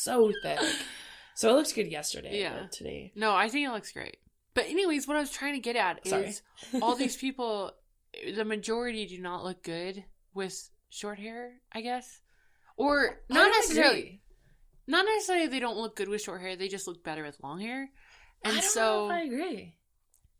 so thick. So it looked good yesterday. Yeah. But today. No, I think it looks great. But anyways, what I was trying to get at is all these people, the majority do not look good with short hair, I guess. Or not necessarily. Agree. Not necessarily they don't look good with short hair. They just look better with long hair. And I don't know if I agree.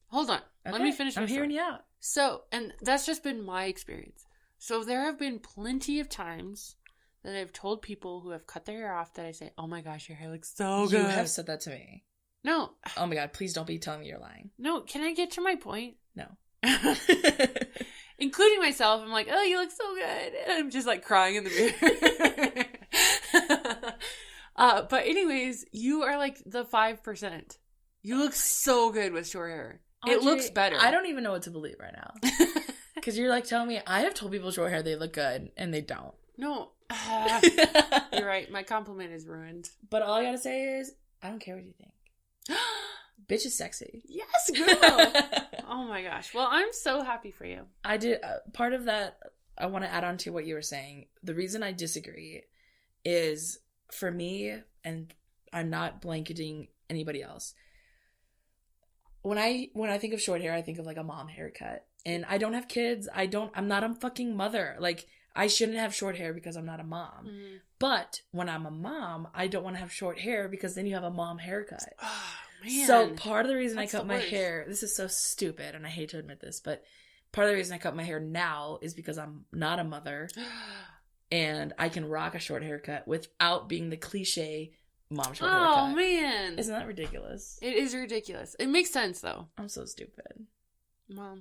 Hold on. Okay. Let me finish my story. I'm hearing you out. So, and that's just been my experience. So there have been plenty of times that I've told people who have cut their hair off that I say, oh my gosh, your hair looks so good. You have said that to me. No. Oh my God, please don't be telling me you're lying. No, can I get to my point? No. Including myself, I'm like, oh, you look so good. And I'm just like crying in the mirror. But anyways, you are like the 5%. You look so good with short hair. Audrey, it looks better. I don't even know what to believe right now. Because you're like telling me, I have told people with short hair they look good, and they don't. No. You're right. My compliment is ruined. But all I gotta say is, I don't care what you think. Bitch is sexy. Yes, girl. Oh my gosh. Well, I'm so happy for you. I did. Part of that, I want to add on to what you were saying. The reason I disagree is, for me, and I'm not blanketing anybody else, when I think of short hair, I think of like a mom haircut. And I don't have kids. I'm not a fucking mother. Like, I shouldn't have short hair because I'm not a mom. Mm. But when I'm a mom, I don't want to have short hair because then you have a mom haircut. Oh, man. So part of the reason That's I cut my hair, this is so stupid and I hate to admit this, but part of the reason I cut my hair now is because I'm not a mother and I can rock a short haircut without being the cliche mom short haircut. Oh, man. Isn't that ridiculous? It is ridiculous. It makes sense, though. I'm so stupid. Well,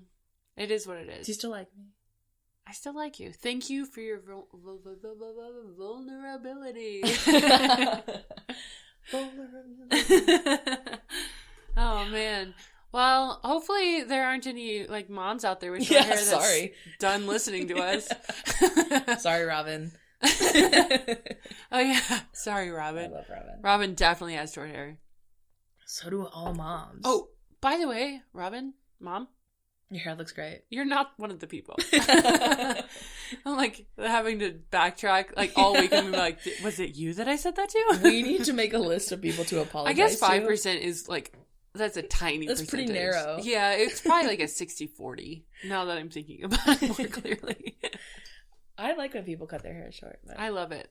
it is what it is. Do you still like me? I still like you. Thank you for your vulnerability. Oh, man. Well, hopefully there aren't any like moms out there with short hair that's done listening to us. Sorry, Robin. Oh, yeah. Sorry, Robin. I love Robin. Robin definitely has short hair. So do all moms. Oh, by the way, Robin, Mom, your hair looks great. You're not one of the people. I'm like having to backtrack like all week. I'm like, was it you that I said that to? We need to make a list of people to apologize. I guess 5% is like, that's a tiny percentage. That's pretty narrow. Yeah, it's probably like a 60-40 now that I'm thinking about it more clearly. I like when people cut their hair short. But I love it.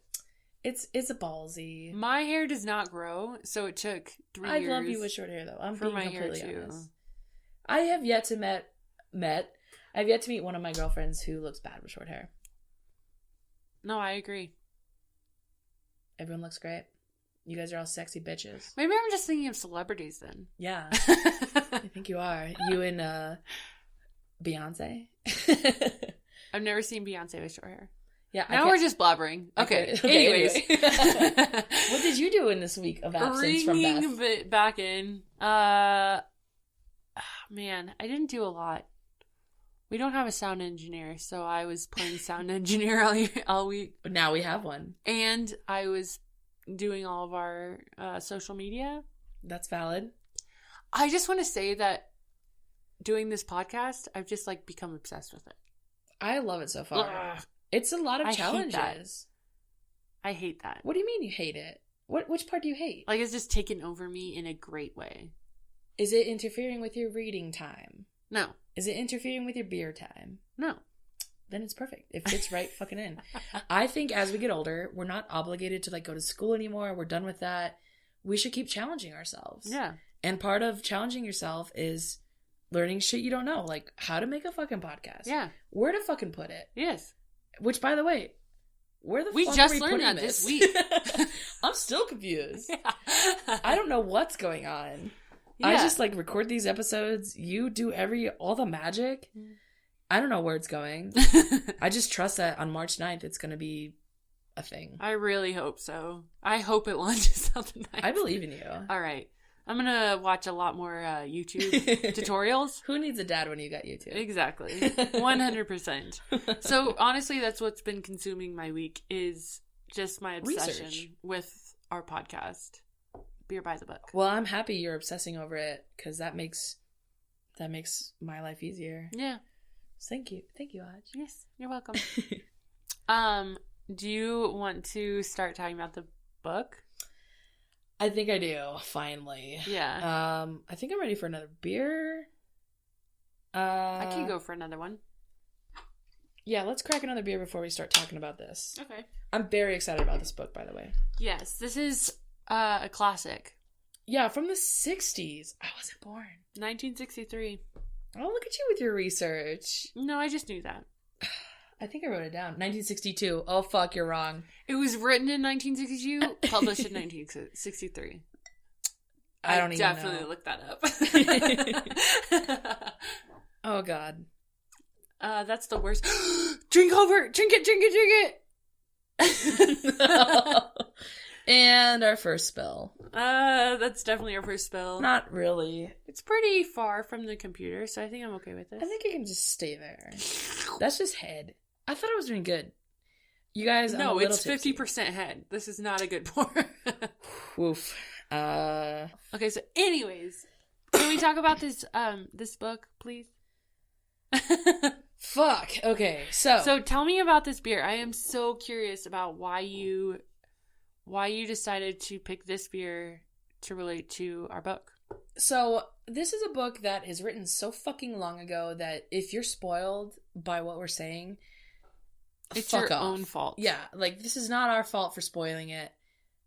It's a ballsy. My hair does not grow, so it took 3 years. I love you with short hair though. I'm for being my hair completely too. honest. I have yet to I've yet to meet one of my girlfriends who looks bad with short hair. No, I agree. Everyone looks great. You guys are all sexy bitches. Maybe I'm just thinking of celebrities then. Yeah. I think you are. You and Beyonce. I've never seen Beyonce with short hair. Yeah. Now we're just blabbering. Okay. Anyways. Anyway. What did you do in this week of absence from Beth? Back in. Man, I didn't do a lot. We don't have a sound engineer, so I was playing sound engineer all week. But now we have one. And I was doing all of our social media. That's valid. I just want to say that doing this podcast, I've just like become obsessed with it. I love it so far. Ugh. It's a lot of challenges. I hate that. What do you mean you hate it? Which part do you hate? Like, it's just taken over me in a great way. Is it interfering with your reading time? No. Is it interfering with your beer time? No. Then it's perfect. It fits right fucking in. I think as we get older, we're not obligated to like go to school anymore. We're done with that. We should keep challenging ourselves. Yeah. And part of challenging yourself is learning shit you don't know. Like how to make a fucking podcast. Yeah. Where to fucking put it. Yes. Which, by the way, where the fuck we just are we learned that this? this week. I'm still confused. Yeah. I don't know what's going on. Yeah. I just like record these episodes. You do all the magic. I don't know where it's going. I just trust that on March 9th it's going to be a thing. I really hope so. I hope it launches on the 9th. I believe in you. All right. I'm going to watch a lot more YouTube tutorials. Who needs a dad when you got YouTube? Exactly. 100%. So honestly, that's what's been consuming my week is just my obsession with our podcast. Beer by the book. Well, I'm happy you're obsessing over it because that makes my life easier. Yeah. Thank you, Aj. Yes, you're welcome. Do you want to start talking about the book? I think I do, finally. Yeah. I think I'm ready for another beer. I can go for another one. Yeah, let's crack another beer before we start talking about this. Okay. I'm very excited about this book, by the way. Yes, this is a classic. Yeah, from the 60s. I wasn't born. 1963. Oh, look at you with your research. No, I just knew that. I think I wrote it down. 1962. Oh, fuck, you're wrong. It was written in 1962, published in 1963. I don't even definitely know. looked that up. Oh, God. That's the worst. Drink over! Drink it! And our first spill. That's definitely our first spill. Not really. It's pretty far from the computer, so I think I'm okay with this. I think it can just stay there. That's just head. I thought I was doing good. You guys, no, it's 50% head. This is not a good pour. Woof. Okay, so anyways, can we talk about this this book, please? Fuck. Okay, so tell me about this beer. I am so curious about why you decided to pick this beer to relate to our book. So this is a book that is written so fucking long ago that if you're spoiled by what we're saying, it's fuck your off. own fault. Yeah, like this is not our fault for spoiling it.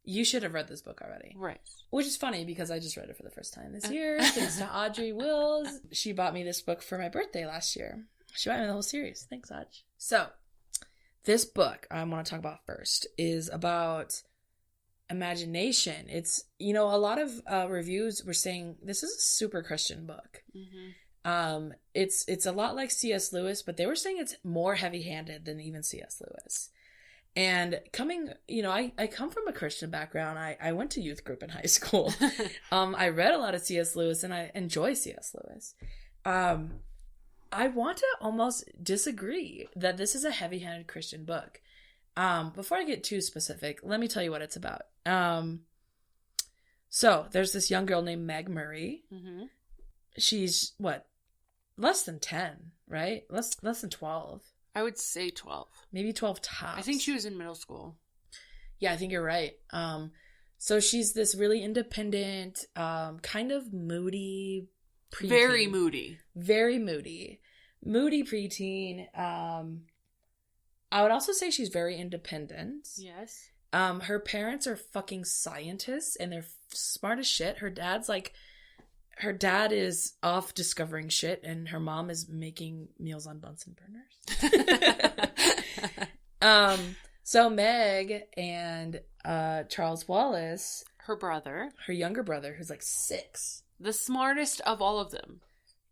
You should have read this book already. Right. Which is funny because I just read it for the first time this year. Thanks to Audrey Wills. She bought me this book for my birthday last year. She bought me the whole series. Thanks, Audrey. So, this book I want to talk about first is about imagination. It's, a lot of reviews were saying this is a super Christian book. Mm-hmm. It's a lot like C.S. Lewis, but they were saying it's more heavy-handed than even C.S. Lewis. And coming, I come from a Christian background. I went to youth group in high school. I read a lot of C.S. Lewis, and I enjoy C.S. Lewis. I want to almost disagree that this is a heavy-handed Christian book. Before I get too specific, let me tell you what it's about. So there's this young girl named Meg Murray. Mm-hmm. She's less than 10, right? Less than 12. I would say 12. Maybe 12 tops. I think she was in middle school. Yeah, I think you're right. So she's this really independent, kind of moody preteen. Very moody. Very moody. Moody preteen. I would also say she's very independent. Yes. Her parents are fucking scientists, and they're smart as shit. Her dad is off discovering shit, and her mom is making meals on Bunsen burners. So Meg and Charles Wallace, her younger brother, who's like 6, the smartest of all of them.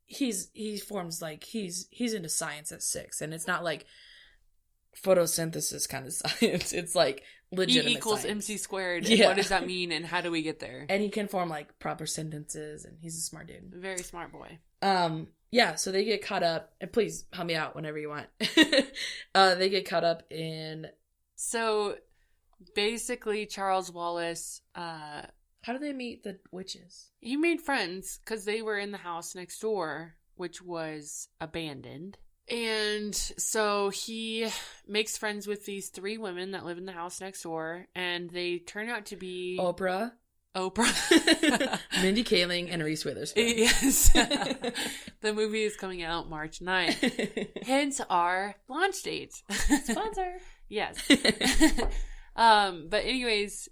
He's into science at 6, and it's not like photosynthesis kind of science. It's like legitimate E equals science. MC squared. And what does that mean, and how do we get there? And he can form like proper sentences, and he's a smart dude. Very smart boy. Yeah, so they get caught up, and please help me out whenever you want. They get caught up in... So, basically, Charles Wallace... How do they meet the witches? He made friends, because they were in the house next door, which was abandoned. And so he makes friends with these 3 women that live in the house next door, and they turn out to be... Oprah. Mindy Kaling, and Reese Witherspoon. Yes. The movie is coming out March 9th. Hence our launch date. Sponsor. Yes. But anyways,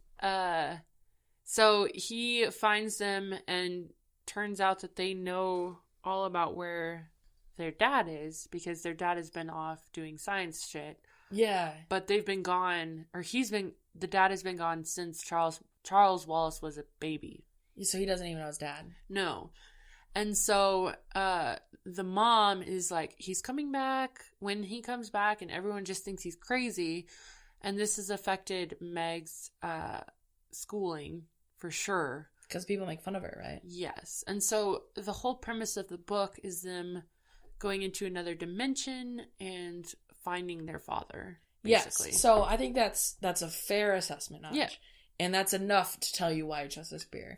so he finds them, and turns out that they know all about where their dad is, because their dad has been off doing science shit. Yeah. But they've been gone, or the dad has been gone since Charles Wallace was a baby. So he doesn't even know his dad. No. And so the mom is like, he's coming back when he comes back, and everyone just thinks he's crazy. And this has affected Meg's schooling for sure. Because people make fun of her, right? Yes. And so the whole premise of the book is them going into another dimension and finding their father, basically. Yes. So I think that's a fair assessment, Naj. Yeah. And that's enough to tell you why I chose this beer.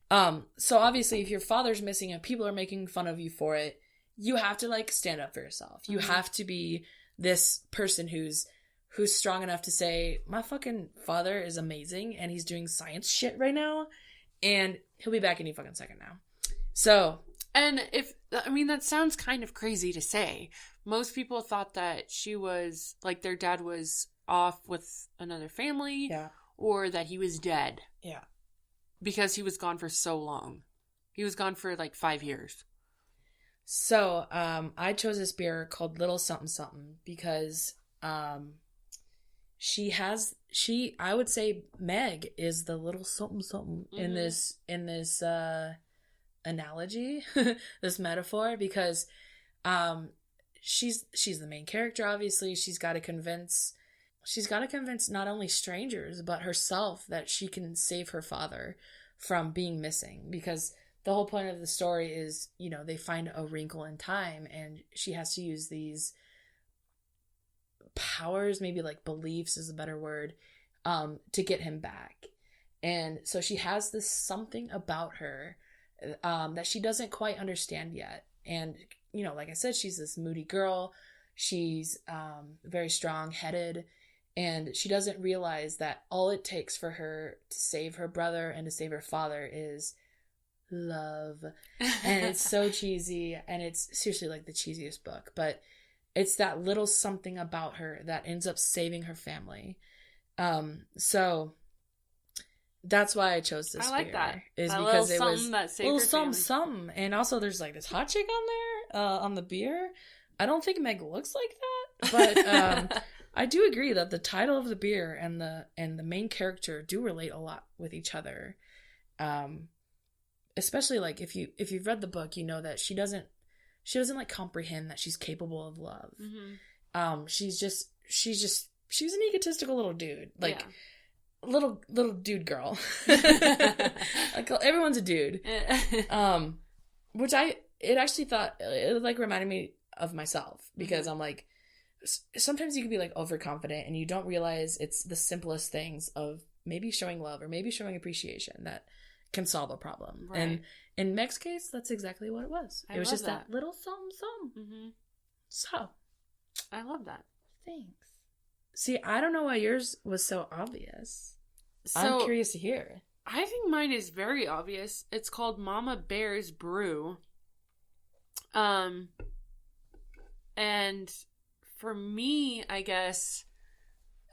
So obviously, if your father's missing and people are making fun of you for it, you have to, stand up for yourself. You have to be this person who's who's strong enough to say, my fucking father is amazing and he's doing science shit right now and he'll be back any fucking second now. So, and that sounds kind of crazy to say. Most people thought that she was, like, their dad was off with another family. Yeah. Or that he was dead. Yeah. Because he was gone for so long. He was gone for like 5 years. So, I chose this beer called Little Something Something because, I would say Meg is the little something something in this analogy, this metaphor, because, she's the main character, obviously. She's got to convince not only strangers, but herself that she can save her father from being missing, because the whole point of the story is, you know, they find a wrinkle in time and she has to use these powers, maybe like beliefs is a better word, to get him back. And so she has this something about her that she doesn't quite understand yet. And, you know, like I said, she's this moody girl. She's very strong-headed. And she doesn't realize that all it takes for her to save her brother and to save her father is love. And it's so cheesy, and it's seriously like the cheesiest book, but it's that little something about her that ends up saving her family. So that's why I chose this beer. I like that. Is that because it was that a little something. And also there's like this hot chick on there, on the beer. I don't think Meg looks like that, but I do agree that the title of the beer and the main character do relate a lot with each other. Especially like if you've read the book, you know that she doesn't like comprehend that she's capable of love. She's an egotistical little dude, like little dude girl. Like everyone's a dude. Which it like reminded me of myself, because I'm like, sometimes you can be like overconfident and you don't realize it's the simplest things of maybe showing love or maybe showing appreciation that can solve a problem. Right. And in Meg's case, that's exactly what it was. It was just that little something. So I love that. Thanks. See, I don't know why yours was so obvious. So, I'm curious to hear. I think mine is very obvious. It's called Mama Bear's Brew. And for me, I guess,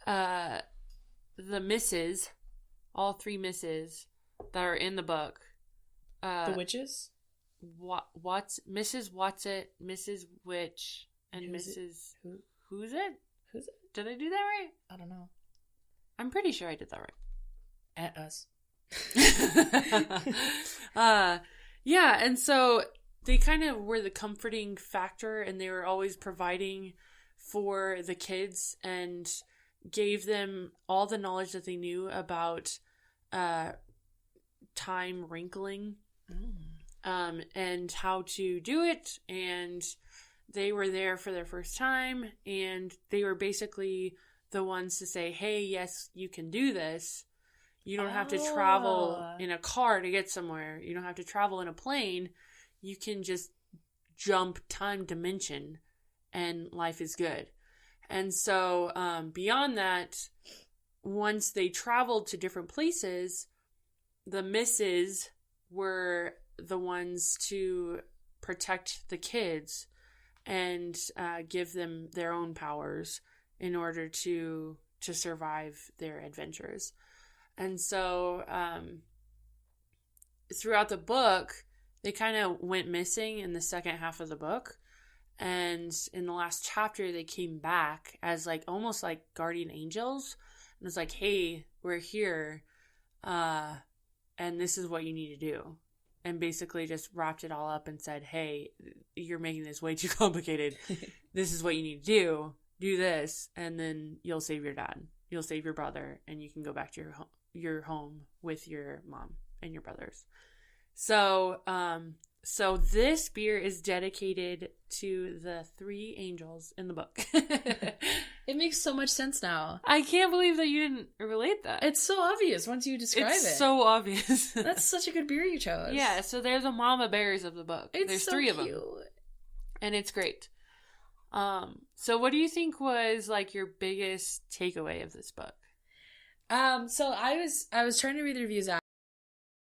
the misses, all three misses that are in the book. The witches? Mrs. Watson, Mrs. Witch, and Mrs. Who's it? Did I do that right? I don't know. I'm pretty sure I did that right. At us. Yeah, and so they kind of were the comforting factor, and they were always providing for the kids and gave them all the knowledge that they knew about time wrinkling, and how to do it. And they were there for their first time, and they were basically the ones to say, hey, yes, you can do this. You don't have to travel in a car to get somewhere. You don't have to travel in a plane. You can just jump time dimension and life is good. And so beyond that, once they traveled to different places, the misses were the ones to protect the kids and give them their own powers in order to survive their adventures. And so throughout the book, they kind of went missing in the second half of the book. And in the last chapter, they came back as like almost like guardian angels. And it's like, hey, we're here. And this is what you need to do. And basically just wrapped it all up and said, hey, you're making this way too complicated. This is what you need to do. Do this. And then you'll save your dad. You'll save your brother. And you can go back to your home with your mom and your brothers. So, so this beer is dedicated to the three angels in the book. It makes so much sense now. I can't believe that you didn't relate that. It's so obvious once you describe it. It's so obvious. That's such a good beer you chose. Yeah, so they're the mama bears of the book. There's so three cute. of them. And it's great. So what do you think was like your biggest takeaway of this book? So I was trying to read the reviews